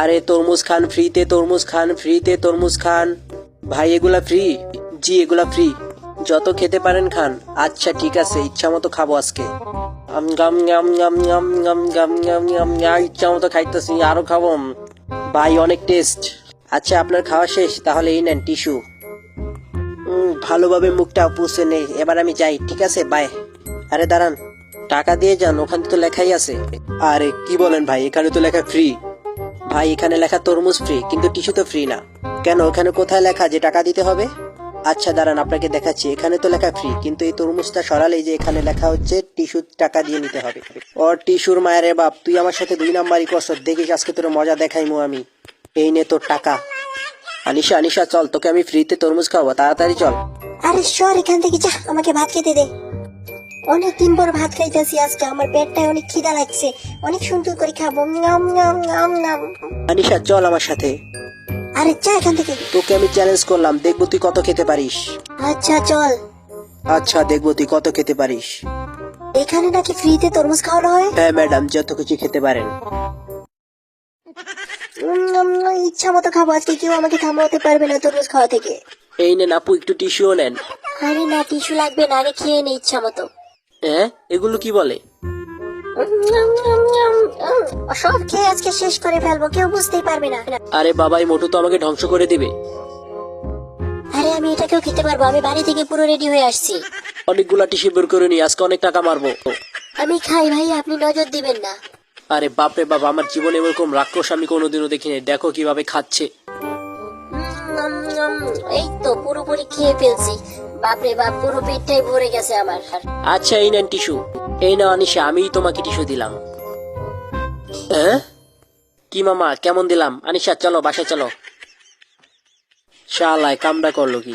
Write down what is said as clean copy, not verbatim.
আরে তরমুজ খান ফ্রিতে, তরমুজ খান ফ্রিতে, তরমুজ খান। ভাই এগুলা ফ্রি? জি এগুলা ফ্রি, যত খেতে পারেন খান। আচ্ছা ঠিক আছে, ইচ্ছা মতো খাবো আজকে। গাম গাম গাম গাম গাম গাম গাম গাম গাম, ইচ্ছা মতো খাইতেছি, আরো খাবো। ভাই অনেক টেস্ট। আচ্ছা আপনার খাওয়া শেষ, তাহলে এই নেন টিস্যু। ভালোভাবে মুখটা পুষে নেই, এবার আমি যাই, ঠিক আছে বাই। আরে দাঁড়ান, টাকা দিয়ে যান, ওখানে তো লেখাই আছে। আরে কি বলেন ভাই, এখানে তো লেখা ফ্রি। ভাই এখানে লেখা তরমুজ ফ্রি, কিন্তু টিস্যু তো ফ্রি না। কেন, ওখানে কোথায় লেখা যে টাকা দিতে হবে? আচ্ছা দাঁড়ান আপনাকে দেখাচ্ছি, এখানে তো লেখা ফ্রি, কিন্তু এই তরমুজটা সরালেই যে এখানে লেখা হচ্ছে টিস্যু টাকা দিয়ে নিতে হবে। ও টিস্যুর মায়ের বাপ, তুই আমার সাথে 2 নাম্বারই করছ, দেখিস আজকে তোর মজা দেখাইমু আমি। এই নে তোর টাকা। আনিশা আনিশা চল, তোকে আমি ফ্রিতে তরমুজ খাওয়াবো, তাড়াতাড়ি চল। আরে সর এখান থেকে, যা, আমাকে ভাত খেতে দে। অনেকদিন পর ভাত খাইতেছি আজকে, আমার পেটটায় অনেক খিদা লাগছে, অনেক সুন্দর করে খাবো। নাম নাম নাম নাম। আনিশা চল আমার সাথে, আরে যা এখান থেকে। তোকে আমি চ্যালেঞ্জ করলাম, দেখবো তুই কত খেতে পারিস। আচ্ছা চল। আচ্ছা দেখবো তুই কত খেতে পারিস। এখানে নাকি ফ্রিতে তরমুজ খাওয়ানো হয়? হ্যাঁ ম্যাডাম, যত কিছু খেতে পারেন। ইচ্ছা মতো খাবো আজকে, কেউ আমাকে থামাতে পারবে না তরমুজ খাওয়া থেকে। এই নেন আপু, একটু টিস্যুও নেন। আরে না, টিস্যু লাগবে না, আগে খেয়ে নে ইচ্ছা মতো। হ্যাঁ এগুলো কি বলে? সব খেয়ে আজকে শেষ করে ফেলবো, কেউ বুঝতেই পারবে না। আরে বাবা, এই মোটু তো আমাকে ধ্বংস করে দিবে। আরে আমি এটাকেও খেতে পারবো, আমি বাড়ি থেকে পুরো রেডি হয়ে আসছি। অনেকগুলা টিস্যু বের করে নি, আজকে অনেক টাকা মারবো। আমি খাই ভাই, আপনি নজর দিবেন না। আরে বাপরে বাবা, আমার জীবনে এরকম রাক্ষস আমি কোনোদিনও দেখিনি, দেখো কিভাবে খাচ্ছে। এই তো পুরোপুরি খেয়ে ফেলছি, বাপরে বাপ, পুরো পেটটাই ভরে গেছে আমার। আচ্ছা এই নেন টিস্যু। এই না আনিশা, আমিই তোমাকে টিস্যু দিলাম। হ্যাঁ কি মামা, কেমন দিলাম? আনিশা চলো বাসায় চলো। শালায় কামড়া করলো কি?